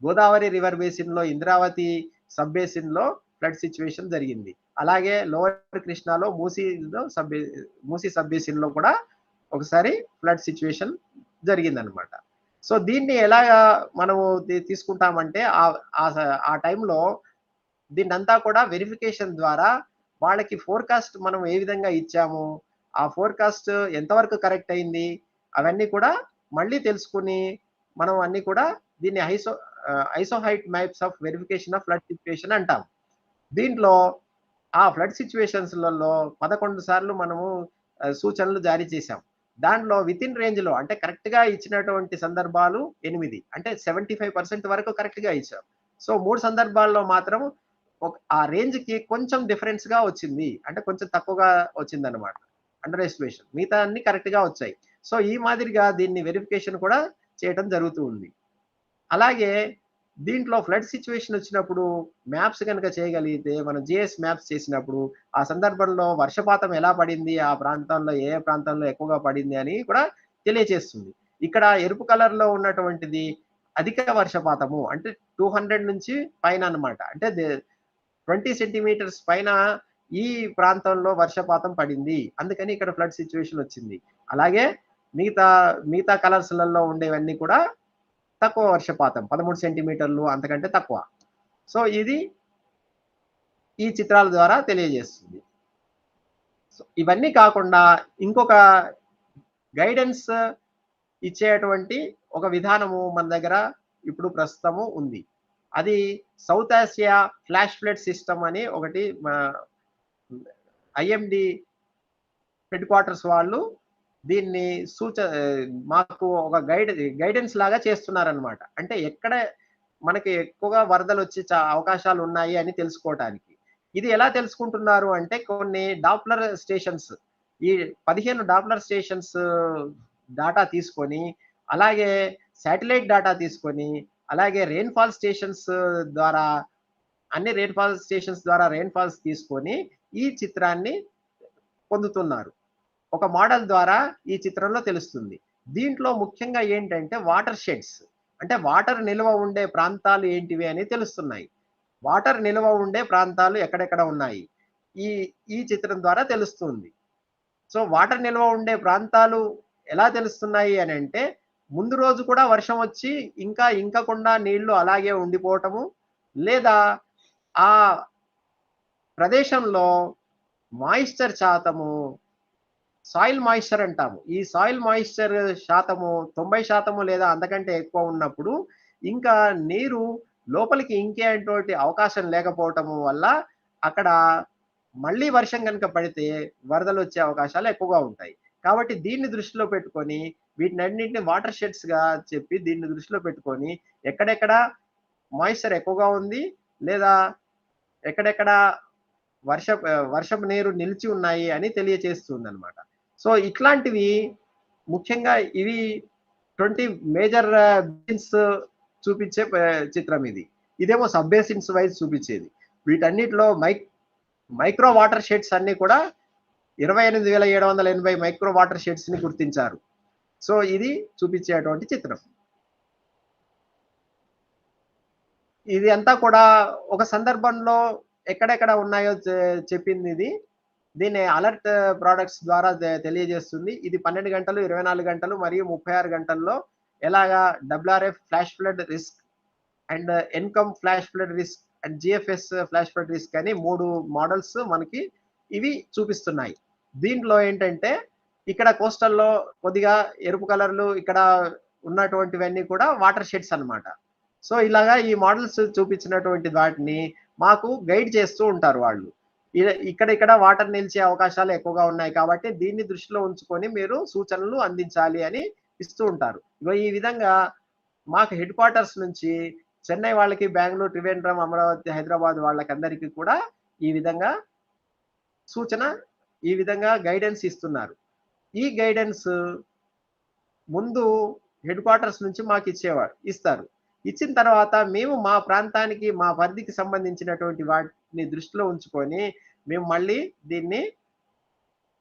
గోదావరి రివర్ బేసిన్‌లో ఇంద్రావతి సబ్ బేసిన్‌లో ఫ్లడ్ సిట్యుయేషన్ జరిగింది. అలాగే లోవర్ కృష్ణాలో మూసీ సబ్ బేసిన్‌లో కూడా ఒకసారి ఫ్లడ్ సిట్యుయేషన్ జరిగిందన్నమాట. సో దీన్ని ఎలాగా మనము తీసుకుంటామంటే ఆ టైంలో దీన్నంతా కూడా వెరిఫికేషన్ ద్వారా వాళ్ళకి ఫోర్‌కాస్ట్ మనం ఏ విధంగా ఇచ్చాము, ఆ ఫోర్‌కాస్ట్ ఎంతవరకు కరెక్ట్ అయింది, అవన్నీ కూడా మళ్ళీ తెలుసుకొని మనం అన్నీ కూడా దీన్ని isohyet maps of verification of flood situation అంటాం. దీంట్లో ఆ ఫ్లడ్ సిట్యుయేషన్స్‌లలో 11 సార్లు మనము సూచనలు జారీ చేశాం. దాంట్లో వితిన్ రేంజ్‌లో అంటే కరెక్ట్‌గా ఇచ్చినటువంటి సందర్భాలు 8. అంటే 75% వరకు కరెక్ట్‌గా ఇచ్చాం. సో 3 సందర్భాల్లో మాత్రం ఆ రేంజ్‌కి కొంచెం డిఫరెన్స్‌గా వచ్చింది. అంటే కొంచెం తక్కువగా వచ్చిందన్నమాట. Under estimation. మిగతా అన్ని కరెక్ట్‌గా వచ్చాయి. సో ఈ మాదిరిగా దీన్ని వెరిఫికేషన్ కూడా చేయటం జరుగుతూ ఉంది. అలాగే దీంట్లో ఫ్లడ్ సిట్యుయేషన్ వచ్చినప్పుడు మ్యాప్స్ గనుక చేయగలిగితే మనం జీఎస్ మ్యాప్స్ చేసినప్పుడు ఆ సందర్భంలో వర్షపాతం ఎలా పడింది, ఆ ప్రాంతాల్లో ఏ ప్రాంతంలో ఎక్కువగా పడింది అని కూడా తెలియజేస్తుంది. ఇక్కడ ఎరుపు కలర్‌లో ఉన్నటువంటిది అధిక వర్షపాతము. అంటే 200 నుంచి పైన అన్నమాట. అంటే 20 సెంటీమీటర్స్ పైన ఈ ప్రాంతంలో వర్షపాతం పడింది. అందుకని ఇక్కడ ఫ్లడ్ సిట్యుయేషన్ వచ్చింది. అలాగే మిగతా కలర్స్‌లలో ఉండేవన్నీ కూడా తక్కువ వర్షపాతం 13 సెంటీమీటర్లు అంతకంటే తక్కువ. సో ఇది ఈ చిత్రాల ద్వారా తెలియజేస్తుంది. సో ఇవన్నీ కాకుండా ఇంకొక గైడెన్స్ ఇచ్చేటువంటి ఒక విధానము మన దగ్గర ఇప్పుడు ప్రస్తుతము ఉంది. అది south Asia flash flood system అని ఒకటి ఐఎండీ హెడ్ క్వార్టర్స్ వాళ్ళు దీన్ని మాకు ఒక గైడెన్స్ లాగా చేస్తున్నారన్నమాట. అంటే ఎక్కడ మనకి ఎక్కువగా వరదలు వచ్చే అవకాశాలు ఉన్నాయి అని తెలుసుకోవటానికి. ఇది ఎలా తెలుసుకుంటున్నారు అంటే కొన్ని డాప్లర్ స్టేషన్స్ ఈ 15 డాప్లర్ స్టేషన్స్ డాటా తీసుకొని, అలాగే శాటిలైట్ డాటా తీసుకొని, అలాగే రెయిన్‌ఫాల్ స్టేషన్స్ ద్వారా అన్ని రెయిన్‌ఫాల్ స్టేషన్స్ ద్వారా రెయిన్‌ఫాల్స్ తీసుకొని ఈ చిత్రాన్ని పొందుతున్నారు. ఒక మోడల్ ద్వారా ఈ చిత్రంలో తెలుస్తుంది. దీంట్లో ముఖ్యంగా ఏంటంటే వాటర్ షెడ్స్ అంటే వాటర్ నిల్వ ఉండే ప్రాంతాలు ఏంటివి అని తెలుస్తున్నాయి. వాటర్ నిల్వ ఉండే ప్రాంతాలు ఎక్కడెక్కడ ఉన్నాయి. ఈ ఈ చిత్రం ద్వారా తెలుస్తుంది. సో వాటర్ నిల్వ ఉండే ప్రాంతాలు ఎలా తెలుస్తున్నాయి అనంటే ముందు రోజు కూడా వర్షం వచ్చి ఇంకా ఇంకకుండా నీళ్లు అలాగే ఉండిపోవటము, లేదా ఆ ప్రదేశంలో మాయిశ్చర్ శాతము, సాయిల్ మాయిశ్చర్ అంటాము. ఈ సాయిల్ మాయిశ్చర్ శాతము 90% లేదా అంతకంటే ఎక్కువ ఉన్నప్పుడు ఇంకా నీరు లోపలికి ఇంకేటువంటి అవకాశం లేకపోవటము వల్ల అక్కడ మళ్ళీ వర్షం గనుక పడితే వరదలొచ్చే అవకాశాలు ఎక్కువగా ఉంటాయి. కాబట్టి దీన్ని దృష్టిలో పెట్టుకొని వీటినన్నిటిని వాటర్ షెడ్స్‌గా చెప్పి దీన్ని దృష్టిలో పెట్టుకొని ఎక్కడెక్కడ మాయిశ్చర్ ఎక్కువగా ఉంది, లేదా ఎక్కడెక్కడ వర్షపు నీరు నిలిచి ఉన్నాయి అని తెలియచేస్తుందన్నమాట. సో, ఇట్లాంటివి ముఖ్యంగా ఇవి 20 మేజర్ బేసిన్స్ చూపించే చిత్రం ఇది. ఇదేమో సబ్ బేసిన్స్ వైస్ చూపించేది. వీటన్నిటిలో మైక్రో వాటర్ షెడ్స్ అన్నీ కూడా 28,780 మైక్రో వాటర్ షెడ్స్‌ని గుర్తించారు. సో, ఇది చూపించేటువంటి చిత్రం. ఇది అంతా కూడా ఒక సందర్భంలో ఎక్కడెక్కడ ఉన్నాయో చెప్పిందిది. దీన్ని అలర్ట్ ప్రొడక్ట్స్ ద్వారా తెలియజేస్తుంది. ఇది 12 గంటలు, 24 గంటలు మరియు 36 గంటల్లో ఎలాగా WRF flash flood risk and NCUM flash flood risk and GFS flash flood risk అని 3 మోడల్స్ మనకి ఇవి చూపిస్తున్నాయి. దీంట్లో ఏంటంటే ఇక్కడ కోస్టల్‌లో కొద్దిగా ఎరుపు కలర్‌లు ఇక్కడ ఉన్నటువంటివన్నీ కూడా వాటర్ షెడ్స్ అన్నమాట. సో, ఇలాగా ఈ మోడల్స్ చూపించినటువంటి వాటిని మాకు గైడ్ చేస్తూ ఉంటారు వాళ్ళు. ఇక్కడ వాటర్ నిలిచే అవకాశాలు ఎక్కువగా ఉన్నాయి కాబట్టి దీన్ని దృష్టిలో ఉంచుకొని మీరు సూచనలు అందించాలి అని ఇస్తూ ఉంటారు. ఇగో ఈ విధంగా మాకు హెడ్ క్వార్టర్స్ నుంచి చెన్నై వాళ్ళకి, బెంగుళూరు, త్రివేంద్రం, అమరావతి, హైదరాబాద్ వాళ్ళకందరికీ కూడా ఈ విధంగా సూచన, ఈ విధంగా గైడెన్స్ ఇస్తున్నారు. ఈ గైడెన్స్ ముందు హెడ్ క్వార్టర్స్ నుంచి ఇస్తారు. ఇచ్చిన తర్వాత మేము మా ప్రాంతానికి, మా పరిధికి సంబంధించినటువంటి వాటిని దృష్టిలో ఉంచుకొని మేము మళ్ళీ దీన్ని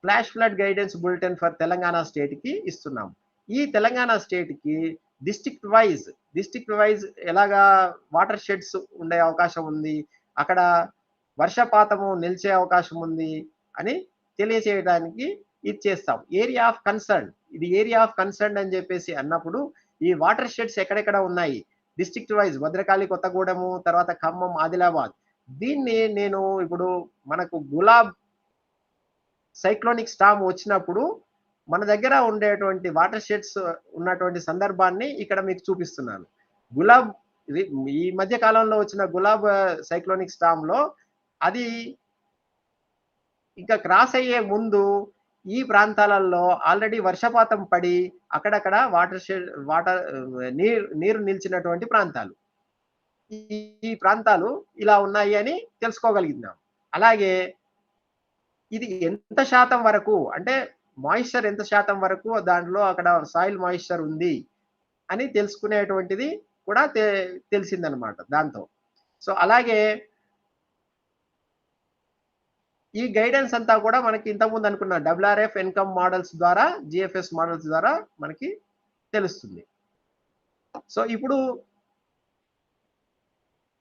flash flood guidance bulletin for Telangana స్టేట్‌కి ఇస్తున్నాం. ఈ తెలంగాణ స్టేట్‌కి డిస్ట్రిక్ట్ వైజ్ ఎలాగా వాటర్ షెడ్స్ ఉండే అవకాశం ఉంది, అక్కడ వర్షపాతము నిలిచే అవకాశం ఉంది అని తెలియచేయడానికి ఇది చేస్తాం. ఏరియా ఆఫ్ కన్సర్న్, ఇది ఏరియా ఆఫ్ కన్సర్న్ అని చెప్పేసి అన్నప్పుడు ఈ వాటర్ షెడ్స్ ఎక్కడెక్కడ ఉన్నాయి డిస్ట్రిక్ట్ వైజ్ భద్రకాళి, కొత్తగూడెము, తర్వాత ఖమ్మం, ఆదిలాబాద్. దీన్ని నేను ఇప్పుడు మనకు గులాబ్ సైక్లోనిక్ స్టార్మ్ వచ్చినప్పుడు మన దగ్గర ఉండేటువంటి వాటర్ షెడ్స్ ఉన్నటువంటి సందర్భాన్ని ఇక్కడ మీకు చూపిస్తున్నాను. గులాబ్ ఈ మధ్య కాలంలో వచ్చిన గులాబ్ సైక్లోనిక్ స్టార్మ్‌లో అది ఇంకా క్రాస్ అయ్యే ముందు ఈ ప్రాంతాలలో ఆల్రెడీ వర్షపాతం పడి అక్కడక్కడ నీరు నిలిచినటువంటి ప్రాంతాలు. ఈ ప్రాంతాలు ఇలా ఉన్నాయి అని తెలుసుకోగలిగినాం. అలాగే ఇది ఎంత శాతం వరకు అంటే మాయిశ్చర్ ఎంత శాతం వరకు దాంట్లో అక్కడ సాయిల్ మాయిశ్చర్ ఉంది అని తెలుసుకునేటువంటిది కూడా తెలిసిందనమాట దాంతో. సో, అలాగే ఈ గైడెన్స్ అంతా కూడా మనకి ఇంతకుముందు అనుకున్న డబ్ల్యూఆర్ఎఫ్ ఎన్కమ్ మోడల్స్ ద్వారా, జిఎఫ్ఎస్ మోడల్స్ ద్వారా మనకి తెలుస్తుంది. సో, ఇప్పుడు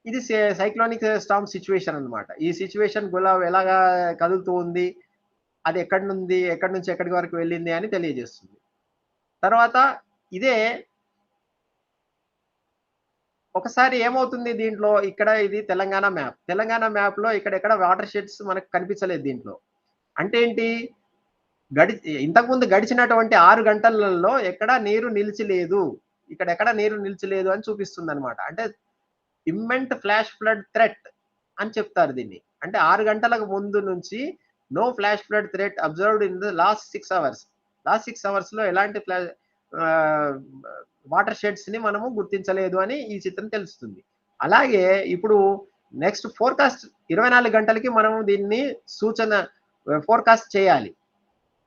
ఇది సైక్లోనిక్ స్టార్మ్ సిట్యుయేషన్ అన్నమాట. ఈ సిట్యుయేషన్ గులాబ్ ఎలాగా కదులుతూ ఉంది, అది ఎక్కడి నుంచి ఎక్కడి వరకు వెళ్ళింది అని తెలియజేస్తుంది. తర్వాత ఇదే ఒకసారి ఏమవుతుంది దీంట్లో ఇక్కడ ఇది తెలంగాణ మ్యాప్. తెలంగాణ మ్యాప్‌లో ఇక్కడెక్కడ వాటర్ షెడ్స్ మనకు కనిపించలేదు దీంట్లో. అంటే ఏంటి? ఇంతకుముందు గడిచినటువంటి 6 గంటలలో ఎక్కడ నీరు నిలిచి లేదు. ఇక్కడెక్కడ నీరు నిలిచి లేదు అని చూపిస్తుందన్నమాట. అంటే ఇమ్మెంట్ ఫ్లాష్ ఫ్లడ్ థ్రెట్ అని చెప్తారు దీన్ని. అంటే 6 గంటలకు ముందు నుంచి no flash flood threat observed in the last 6 hours. Last 6 అవర్స్‌లో ఎలాంటి ఆహ్, వాటర్ షెడ్స్‌ని మనము గుర్తించలేదు అని ఈ చిత్రం తెలుస్తుంది. అలాగే ఇప్పుడు నెక్స్ట్ ఫోర్‌కాస్ట్ 24 గంటలకి మనము దీన్ని ఫోర్‌కాస్ట్ చేయాలి.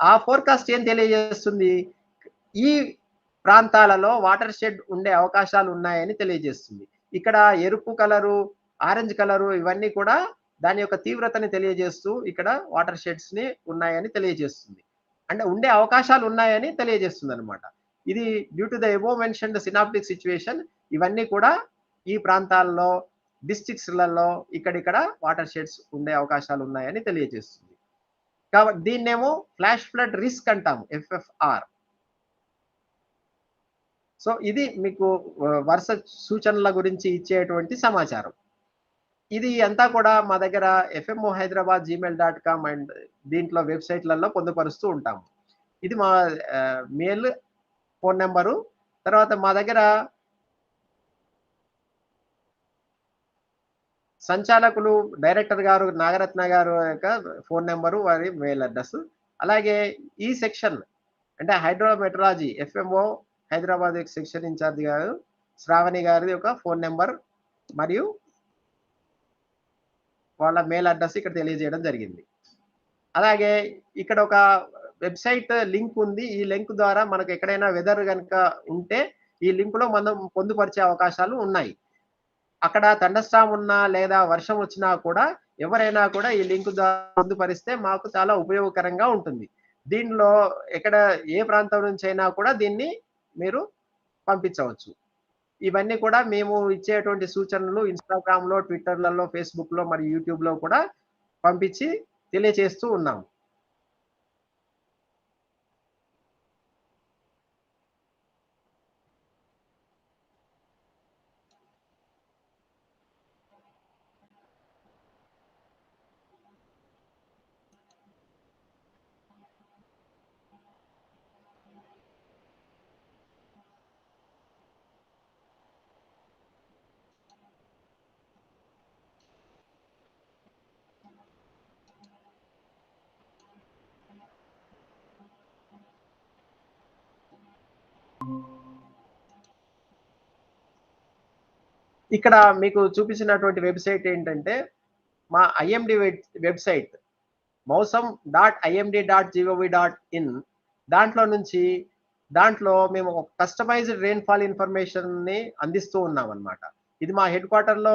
ఆ ఫోర్‌కాస్ట్ ఏం తెలియజేస్తుంది? ఈ ప్రాంతాలలో వాటర్ షెడ్ ఉండే అవకాశాలు ఉన్నాయని తెలియజేస్తుంది. ఇక్కడ ఎరుపు కలరు, ఆరెంజ్ కలరు ఇవన్నీ కూడా దాని యొక్క తీవ్రతని తెలియజేస్తూ ఇక్కడ వాటర్ షెడ్స్‌ని ఉన్నాయని తెలియజేస్తుంది. అంటే ఉండే అవకాశాలు ఉన్నాయని తెలియజేస్తుందన్నమాట. ఇది due to the above mentioned synaptic situation ఇవన్నీ కూడా ఈ ప్రాంతాల్లో డిస్ట్రిక్ట్స్‌లలో ఇక్కడిక్కడ వాటర్ షెడ్స్ ఉండే అవకాశాలు ఉన్నాయని తెలియజేస్తుంది. కాబట్టి దీన్నేమో ఫ్లాష్ ఫ్లడ్ రిస్క్ అంటాము. ఎఫ్ఎఫ్ఆర్. సో ఇది మీకు వరుస సూచనల గురించి ఇచ్చేటువంటి సమాచారం. ఇది అంతా కూడా మా దగ్గర fmohyderabad@gmail.com అండ్ దీంట్లో వెబ్‌సైట్‌లలో పొందుపరుస్తూ ఉంటాము. ఇది మా మెయిల్, ఫోన్ నంబరు. తర్వాత మా దగ్గర సంచాలకులు డైరెక్టర్ గారు నాగరత్న గారు యొక్క ఫోన్ నంబరు, వారి మెయిల్ అడ్రెస్. అలాగే ఈ సెక్షన్ అంటే హైడ్రోమెట్రాలజీ ఎఫ్ఎంఓ హైదరాబాద్ సెక్షన్ ఇన్ఛార్జ్ గారు శ్రావణి గారి యొక్క ఫోన్ నంబర్ మరియు వాళ్ళ మెయిల్ అడ్రెస్ ఇక్కడ తెలియజేయడం జరిగింది. అలాగే ఇక్కడ ఒక వెబ్‌సైట్ లింక్ ఉంది. ఈ లింక్ ద్వారా మనకు ఎక్కడైనా వెదర్ గనుక ఉంటే ఈ లింక్‌లో మనం పొందుపరిచే అవకాశాలు ఉన్నాయి. అక్కడ థండర్‌స్టార్మ్ ఉన్నా లేదా వర్షం వచ్చినా కూడా ఎవరైనా కూడా ఈ లింక్ ద్వారా పొందుపరిస్తే మాకు చాలా ఉపయోగకరంగా ఉంటుంది. దీనిలో ఎక్కడ ఏ ప్రాంతం నుంచైనా కూడా దీన్ని మీరు పంపించవచ్చు. ఇవన్నీ కూడా మేము ఇచ్చేటువంటి సూచనలు ఇన్‌స్టాగ్రామ్‌లో, ట్విట్టర్‌లలో, ఫేస్‌బుక్‌లో మరియు యూట్యూబ్‌లో కూడా పంపించి తెలియచేస్తూ ఉన్నాము. ఇక్కడ మీకు చూపించినటువంటి వెబ్‌సైట్ ఏంటంటే మా ఐఎండీ వెబ్‌సైట్ mousom.imd.gov.in దాంట్లో నుంచి మేము ఒక కస్టమైజ్డ్ రెయిన్‌ఫాల్ ఇన్ఫర్మేషన్‌ని అందిస్తూ ఉన్నామన్నమాట. ఇది మా హెడ్ క్వార్టర్‌లో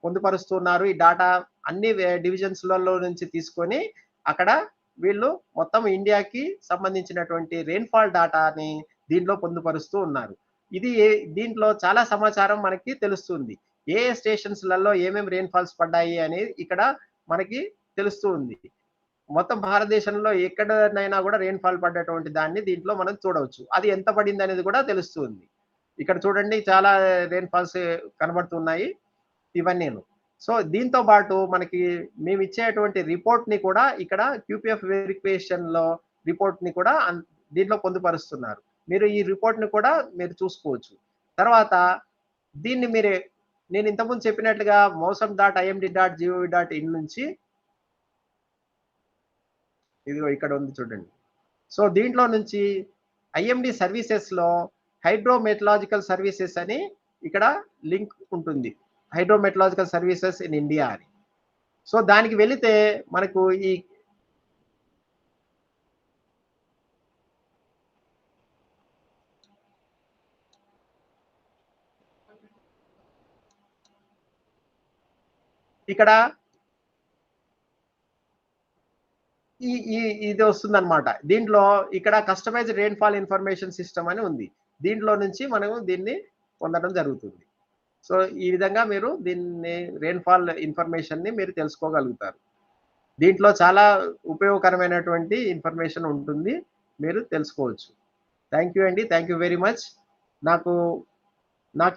పొందుపరుస్తున్నారు. ఈ డాటా అన్ని డివిజన్స్‌లలో నుంచి తీసుకొని అక్కడ వీళ్ళు మొత్తం ఇండియాకి సంబంధించినటువంటి రెయిన్‌ఫాల్ డాటాని దీంట్లో పొందుపరుస్తూ ఉన్నారు. ఇది దీంట్లో చాలా సమాచారం మనకి తెలుస్తుంది. ఏ స్టేషన్స్‌లలో ఏమేమి రెయిన్‌ఫాల్స్ పడ్డాయి అనేది ఇక్కడ మనకి తెలుస్తూ ఉంది. మొత్తం భారతదేశంలో ఎక్కడనైనా కూడా రెయిన్‌ఫాల్ పడ్డటువంటి దాన్ని దీంట్లో మనం చూడవచ్చు. అది ఎంత పడిందనేది కూడా తెలుస్తుంది. ఇక్కడ చూడండి చాలా రెయిన్‌ఫాల్స్ కనబడుతున్నాయి ఇవన్నీను. సో దీంతో పాటు మనకి మేమిచ్చేటువంటి రిపోర్ట్‌ని కూడా ఇక్కడ క్యూపీఎఫ్ వెరిఫికేషన్‌లో రిపోర్ట్‌ని కూడా దీంట్లో పొందుపరుస్తున్నారు. మీరు ఈ రిపోర్ట్‌ని కూడా మీరు చూసుకోవచ్చు. తర్వాత దీన్ని నేను ఇంతకుముందు చెప్పినట్లుగా mousom.imd.gov.in నుంచి ఇదిగో ఇక్కడ ఉంది చూడండి. సో దీంట్లో నుంచి ఐఎండీ సర్వీసెస్‌లో హైడ్రోమెటలాజికల్ సర్వీసెస్ అని ఇక్కడ లింక్ ఉంటుంది. హైడ్రోమెటలాజికల్ సర్వీసెస్ ఇన్ ఇండియా అని. సో దానికి వెళితే మనకు ఇక్కడ ఇది వస్తుందన్నమాట. దీంట్లో ఇక్కడ కస్టమైజ్డ్ రెయిన్‌ఫాల్ ఇన్ఫర్మేషన్ సిస్టమ్ అని ఉంది. దీంట్లో నుంచి మనము దీన్ని పొందడం జరుగుతుంది. సో ఈ విధంగా మీరు దీన్ని రెయిన్‌ఫాల్ ఇన్ఫర్మేషన్‌ని మీరు తెలుసుకోగలుగుతారు. దీంట్లో చాలా ఉపయోగకరమైనటువంటి ఇన్ఫర్మేషన్ ఉంటుంది. మీరు తెలుసుకోవచ్చు. థాంక్ యూ అండి. Thank you very much. నాకు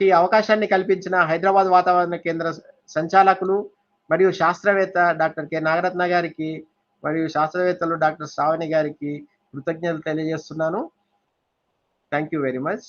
ఈ అవకాశాన్ని కల్పించిన హైదరాబాద్ వాతావరణ కేంద్ర సంచాలకులు మరియు శాస్త్రవేత్త డాక్టర్ కె. నాగరత్న గారికి మరియు శాస్త్రవేత్తలు డాక్టర్ శ్రావణి గారికి కృతజ్ఞతలు తెలియజేస్తున్నాను. Thank you very much.